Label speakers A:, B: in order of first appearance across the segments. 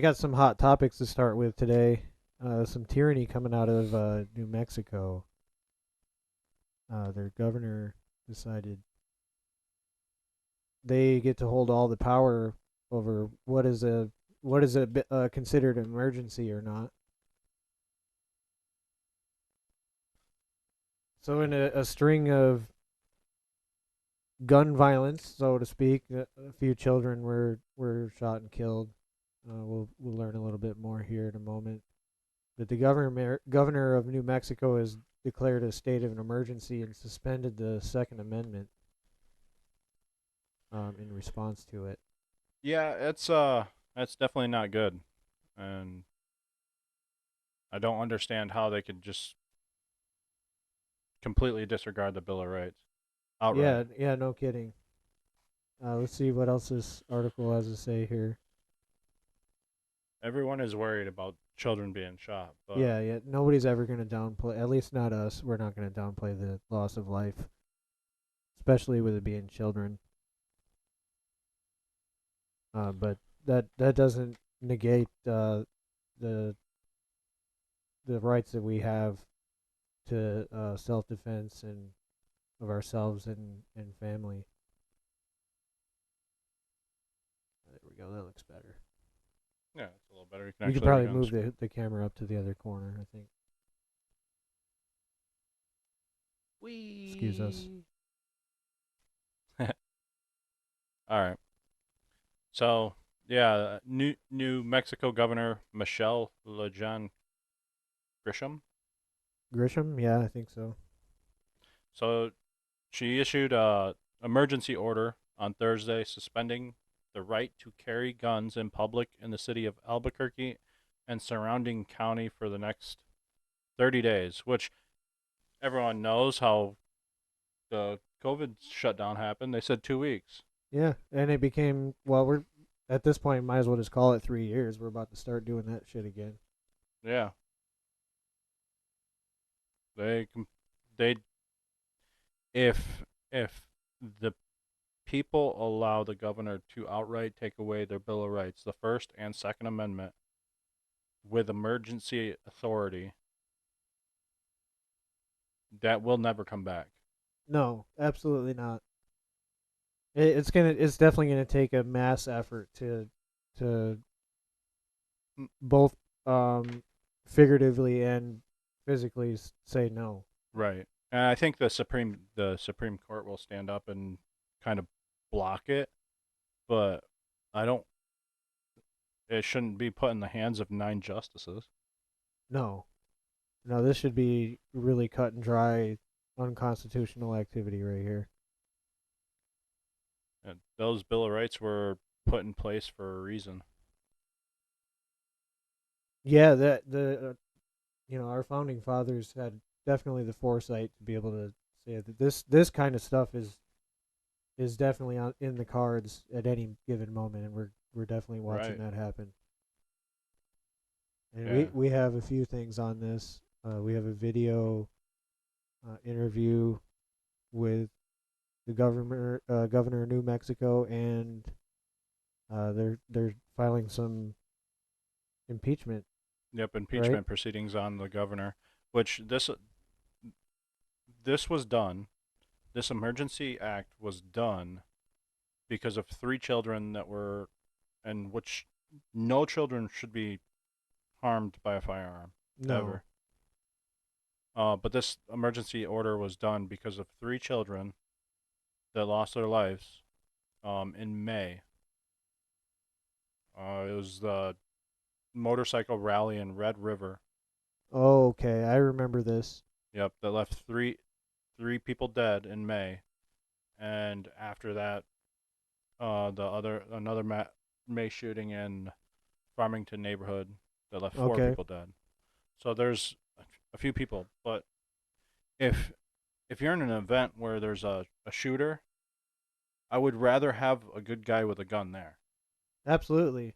A: got some hot topics to start with today. Some tyranny coming out of New Mexico. Their governor decided they get to hold all the power over what is considered an emergency or not. So, in a string of gun violence, so to speak, a few children were shot and killed. We'll learn a little bit more here in a moment. But the governor of New Mexico has declared a state of an emergency and suspended the Second Amendment in response to it.
B: Yeah, that's definitely not good, and I don't understand how they could just completely disregard the Bill of Rights outright.
A: Yeah, yeah, no kidding. Let's see what else this article has to say here.
B: Everyone is worried about children being shot, but
A: Yeah, yeah, nobody's ever going to downplay, at least not us. We're not going to downplay the loss of life, especially with it being children. But that doesn't negate the the rights that we have to self defense and of ourselves and family. There we go. That looks better.
B: yeah, it's a little better. You can
A: You could
B: actually read
A: probably
B: it on the
A: move
B: screen.
A: the camera up to the other corner. I think. Excuse us.
B: Wee. All right. So yeah, New Mexico Governor Michelle LeJean Grisham.
A: Grisham? Yeah, I think so.
B: So she issued a emergency order on Thursday suspending the right to carry guns in public in the city of Albuquerque and surrounding county for the next 30 days, which everyone knows how the COVID shutdown happened. They said 2 weeks.
A: Yeah, and it became we're at this point might as well just call it 3 years. We're about to start doing that shit again.
B: Yeah, they they if the people allow the governor to outright take away their Bill of Rights, the First and Second Amendment, with emergency authority, that will never come back.
A: No, absolutely not. It's definitely gonna take a mass effort to both um figuratively and physically say no.
B: Right. And I think the Supreme Court will stand up and kind of block it, but I don't it shouldn't be put in the hands of nine justices.
A: No, no, this should be really cut and dry, unconstitutional activity right here.
B: And those Bill of Rights were put in place for a reason.
A: Yeah, that our founding fathers had definitely the foresight to be able to say that this kind of stuff is definitely in the cards at any given moment, and we're definitely watching
B: Right.
A: that happen. And we
B: Yeah.
A: we have a few things on this. We have a video interview with the governor of New Mexico, and they're filing some impeachment,
B: Yep,
A: right?
B: impeachment proceedings on the governor, which this was done. This emergency act was done because of three children that were and which no children should be harmed by a firearm
A: No.
B: ever. But this emergency order was done because of three children that lost their lives in May. It was the motorcycle rally in Red River.
A: Oh, okay, I remember this.
B: Yep, that left three people dead in May, and after that, the other another May shooting in Farmington neighborhood that left four
A: Okay.
B: people dead. So there's a few people, but if if you're in an event where there's a shooter, I would rather have a good guy with a gun there.
A: Absolutely.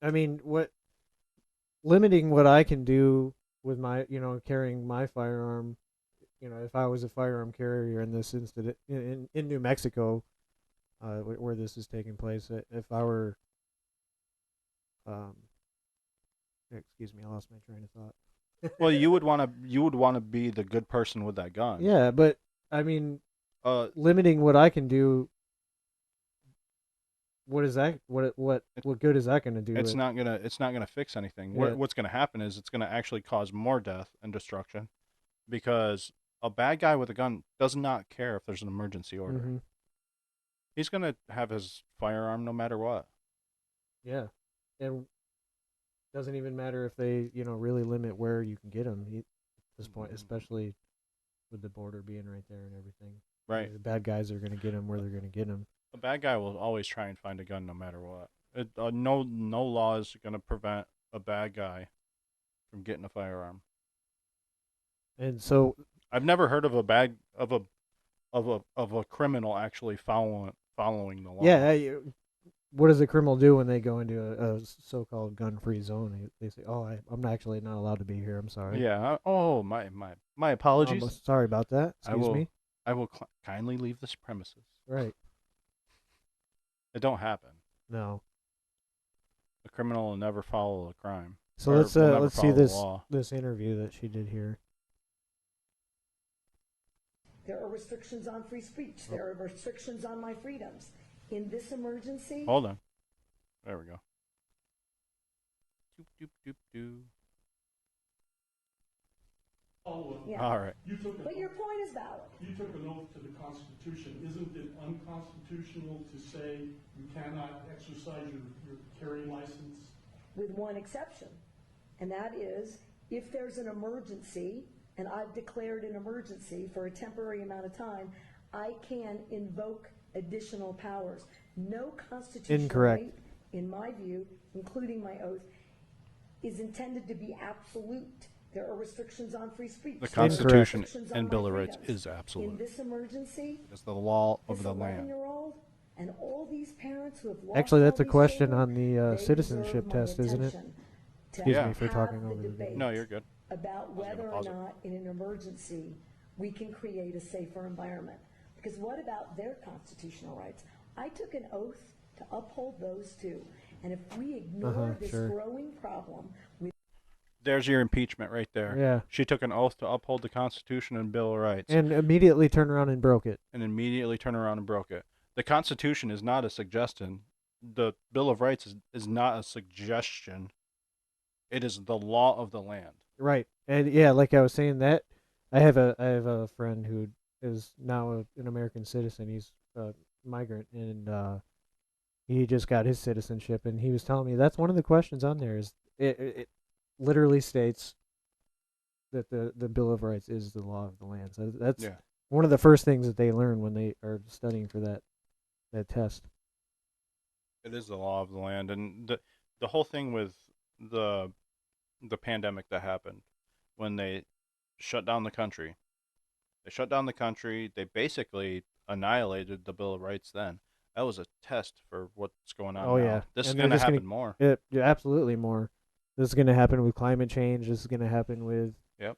A: I mean, what limiting what I can do with my, carrying my firearm, if I was a firearm carrier in this incident in New Mexico, where this is taking place, if I were excuse me, I lost my train of thought.
B: Well, you would want to be the good person with that gun.
A: Yeah, but I mean,
B: Uh,
A: limiting what I can do. What is that? What good is that going to do?
B: it's not gonna fix anything.
A: Yeah.
B: What's gonna happen is it's gonna actually cause more death and destruction, because a bad guy with a gun does not care if there's an emergency order.
A: Mm-hmm.
B: He's gonna have his firearm no matter what.
A: Yeah, and doesn't even matter if they really limit where you can get them at this point, especially with the border being right there and everything.
B: Right.
A: The bad guys are going to get them where they're going to get them.
B: A bad guy will always try and find a gun no matter what. No law is going to prevent a bad guy from getting a firearm.
A: And so
B: I've never heard of a criminal actually following the law.
A: yeah, what does a criminal do when they go into a so-called gun-free zone? They say, "Oh, I'm actually not allowed to be here. I'm sorry."
B: Yeah. Oh, my apologies.
A: Sorry about that. Excuse me.
B: I will kindly leave this premises.
A: Right.
B: It don't happen.
A: No.
B: A criminal will never follow a crime.
A: So
B: Or
A: let's
B: will never
A: let's see
B: follow the
A: this
B: law.
A: this interview that she did here.
C: There are restrictions on free speech. There are restrictions on my freedoms. In this emergency,
B: Hold on. There we go. Doop, doop, doop, doop.
C: yeah.
B: All right.
C: But your point is valid.
D: You took an oath to the Constitution. Isn't it unconstitutional to say you cannot exercise your carrying license?
C: With one exception, and that is if there's an emergency, and I've declared an emergency for a temporary amount of time, I can invoke additional powers. No constitutional
A: Incorrect.
C: right, in my view, including my oath, is intended to be absolute. There are restrictions on free speech.
B: The
C: There are
B: Constitution
C: restrictions on
B: and
C: my
B: Bill of Rights
C: freedoms.
B: is absolute.
C: In this emergency,
B: It's the law of
C: this
B: the land.
C: 11-year-old and all these parents who have lost
A: Actually, that's
C: all
A: a
C: these
A: question
C: children,
A: on the
C: they
A: citizenship
C: deserve my
A: test, isn't it?
C: attention to
A: Excuse
B: Yeah.
A: me for
C: have
A: talking
C: the
A: over the
C: debate
A: video.
B: No, you're good.
C: about
B: was gonna
C: whether or
B: pause it.
C: not in an emergency we can create a safer environment. Because what about their constitutional rights? I took an oath to uphold those too. And if we ignore this
A: sure.
C: growing problem with
B: There's your impeachment right there.
A: Yeah.
B: She took an oath to uphold the Constitution and Bill of Rights,
A: And immediately turned around and broke it.
B: and immediately turned around and broke it. The Constitution is not a suggestion. The Bill of Rights is not a suggestion. It is the law of the land.
A: Right. And yeah, like I was saying, that I have a friend who is now an American citizen. He's a migrant, and he just got his citizenship, and he was telling me that's one of the questions on there. Is it literally states that the Bill of Rights is the law of the land. So that's
B: Yeah.
A: one of the first things that they learn when they are studying for that test.
B: It is the law of the land, and the whole thing with the pandemic that happened when they shut down the country. They shut down the country. They basically annihilated the Bill of Rights. Then that was a test for what's going on.
A: Oh,
B: now.
A: yeah.
B: This is
A: And
B: going
A: they're
B: to
A: just gonna-
B: happen more.
A: Yeah, absolutely more. This is going to happen with climate change. This is going to happen with
B: Yep.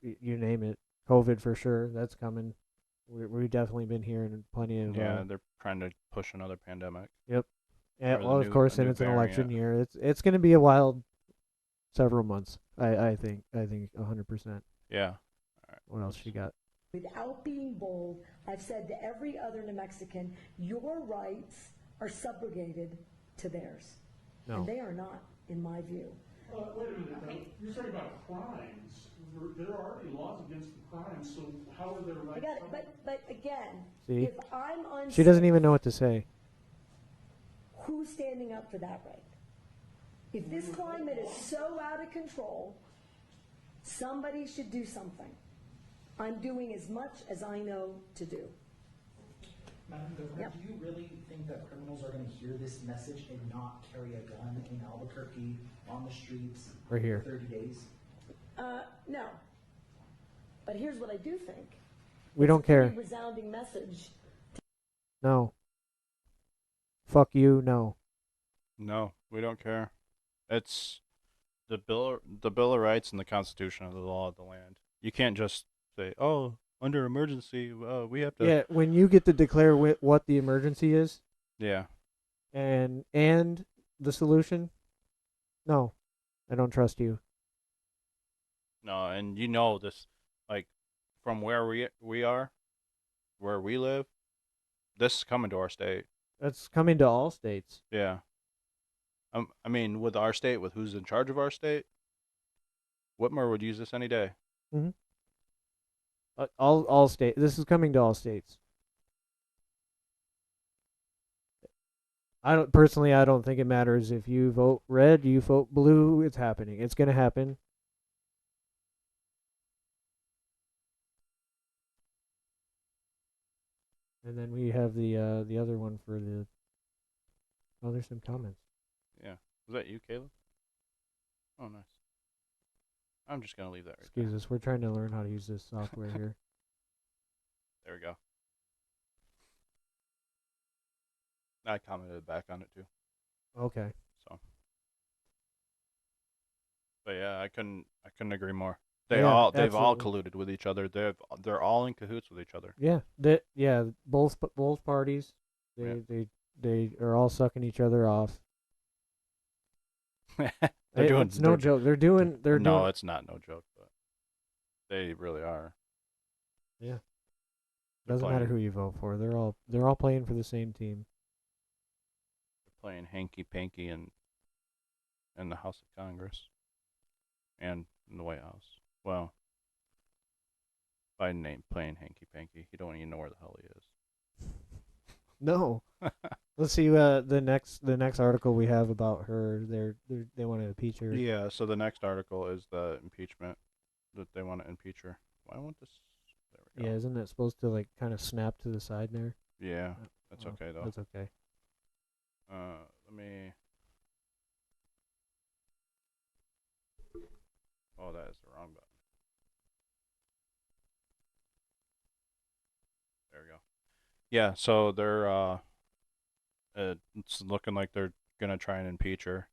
A: you name it. COVID for sure. That's coming. We've definitely been hearing plenty of
B: Yeah, they're trying to push another pandemic.
A: Yeah,
B: Or the
A: well, of
B: new-
A: course,
B: a
A: and
B: new
A: it's an election
B: variant.
A: year. It's going to be a wild several months. I think 100%.
B: Yeah.
A: What else you got?
C: without being bold, I've said to every other New Mexican, your rights are subrogated to theirs.
A: No.
C: And they are not, in my view.
D: Wait a minute, though. You're talking about crimes. There are already laws against the crimes, so how are their
C: I
D: rights?
C: got it, but again,
A: See?
C: if I'm unsafe,
A: She doesn't even know what to say.
C: who's standing up for that right? If this climate is so out of control, somebody should do something. I'm doing as much as I know to do.
E: Madam Governor,
C: Yep.
E: do you really think that criminals are going to hear this message and not carry a gun in Albuquerque on the streets
A: Right here.
E: for 30 days?
C: No. But here's what I do think.
A: We don't
C: It's a pretty
A: care.
C: resounding message.
A: No. Fuck you. No.
B: No, we don't care. It's the Bill of Rights and the Constitution are the law of the land. You can't just say, "Oh, under emergency, we have to."
A: Yeah, when you get to declare what the emergency is
B: Yeah.
A: and the solution, No, I don't trust you.
B: No, and this, like, from where we are, where we live, this is coming to our state.
A: That's coming to all states.
B: Yeah. I mean, with our state, with who's in charge of our state, Whitmer would use this any day.
A: Mm-hmm. All state. This is coming to all states. I don't think it matters if you vote red, you vote blue. It's happening. It's gonna happen. And then we have the other one for the. Oh, there's some comments.
B: Yeah. Was that you, Caleb? Oh, nice. I'm just gonna leave that right
A: Excuse us. We're trying to learn how to use this software here.
B: there. There we go. I commented back on it too.
A: Okay.
B: So, but yeah, I couldn't agree more. They've
A: absolutely.
B: all colluded with each other. They're all in cahoots with each other.
A: Yeah. Both parties. They are all sucking each other off. It's no joke. They're doing.
B: No, it's not no joke, but they really are.
A: Yeah.
B: They're
A: Doesn't matter who you vote for. They're all playing for the same team.
B: They're playing hanky panky in the House of Congress and in the White House. Well, Biden ain't playing hanky panky. He don't even know where the hell he is.
A: No. Let's see the next article we have about her. They want to impeach her.
B: Yeah, so the next article is the impeachment that they want to impeach her. Why won't this? There we go.
A: Yeah, isn't that supposed to like kind of snap to the side there?
B: Yeah, that's
A: Oh,
B: okay though.
A: That's okay.
B: Let me. Oh, that is the wrong button. There we go. Yeah, so they're it's looking like they're gonna try and impeach her,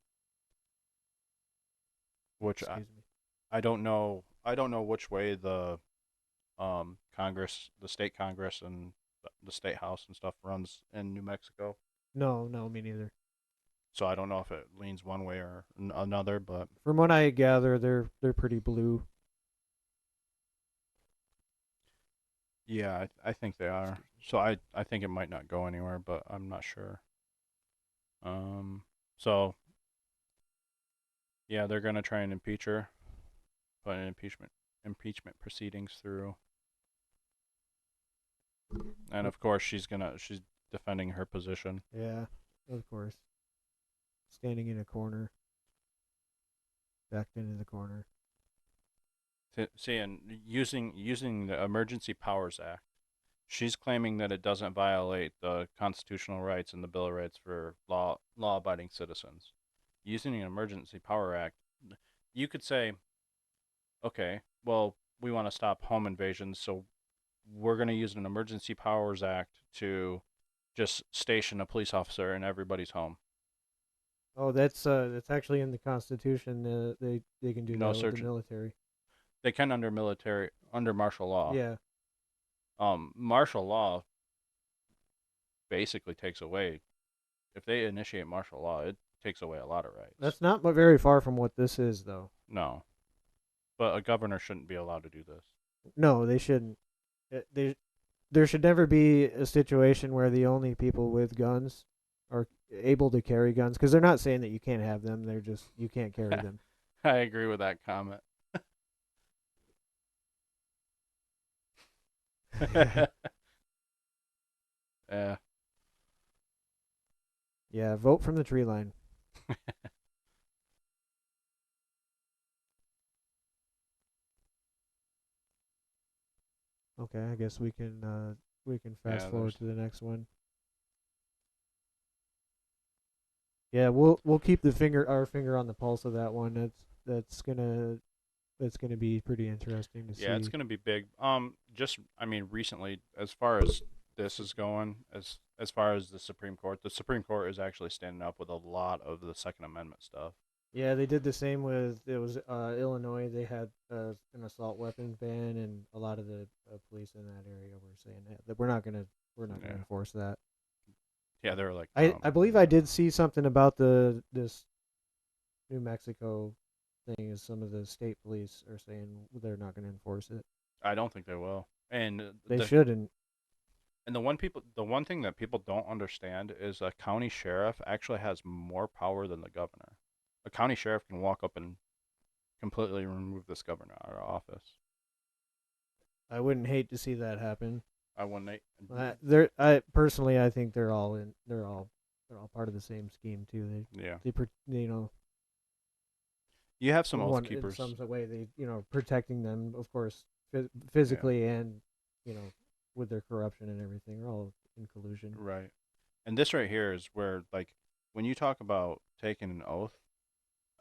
B: which
A: Excuse me.
B: I don't know. I don't know which way the Congress, the state Congress, and the state House and stuff runs in New Mexico.
A: No, me neither.
B: So I don't know if it leans one way or another, but
A: From what I gather, they're pretty blue.
B: yeah, I think they are. So I think it might not go anywhere, but I'm not sure. So yeah, they're gonna try and impeach her, put an impeachment proceedings through, and of course she's defending her position.
A: Yeah, of course. Standing in a corner, backed into the corner.
B: See, and using the Emergency Powers Act, she's claiming that it doesn't violate the constitutional rights and the Bill of Rights for law-abiding citizens. Using an Emergency Power Act, you could say, okay, well, we want to stop home invasions, so we're going to use an Emergency Powers Act to just station a police officer in everybody's home.
A: Oh, that's actually in the Constitution. They can do
B: No
A: that with
B: search.
A: the military.
B: They can under martial law.
A: Yeah.
B: Martial law basically takes away, if they initiate martial law, it takes away a lot of rights.
A: That's not very far from what this is, though.
B: No, but a governor shouldn't be allowed to do this.
A: No, they shouldn't. There should never be a situation where the only people with guns are able to carry guns, because they're not saying that you can't have them. They're just you can't carry them.
B: I agree with that comment. Yeah.
A: Yeah, vote from the tree line. Okay, I guess we can fast forward to the next one. Yeah, we'll keep our finger on the pulse of that one. That's gonna be pretty interesting to see.
B: Yeah, it's gonna be big. Recently, as far as this is going, as far as the Supreme Court is actually standing up with a lot of the Second Amendment stuff.
A: Yeah, they did the same with Illinois. They had an assault weapons ban, and a lot of the police in that area were saying that we're not gonna enforce that.
B: Yeah, they were like,
A: I believe I did see something about this New Mexico thing is some of the state police are saying they're not going to enforce it.
B: I don't think they will. And
A: They
B: the
A: shouldn't.
B: and the one thing that people don't understand is a county sheriff actually has more power than the governor. A county sheriff can walk up and completely remove this governor out of office.
A: I wouldn't hate to see that happen.
B: I wouldn't.
A: I personally, I think they're all in. They're all part of the same scheme too.
B: Yeah.
A: You know,
B: You have some oath
A: one
B: keepers.
A: in some way they protecting them, of course, physically and with their corruption and everything, are all in collusion.
B: Right. And this right here is where, like, when you talk about taking an oath,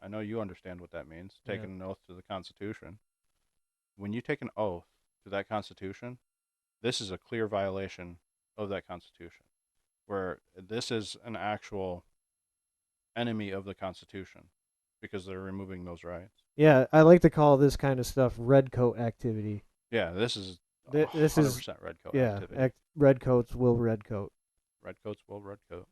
B: I know you understand what that means,
A: Yeah.
B: taking an oath to the Constitution. When you take an oath to that Constitution, this is a clear violation of that Constitution, where this is an actual enemy of the Constitution because they're removing those rights.
A: Yeah, I like to call this kind of stuff red coat activity.
B: Yeah, this is
A: This is
B: 100% red coat
A: yeah,
B: activity.
A: red coats will red coat.
B: Red coats will red coat.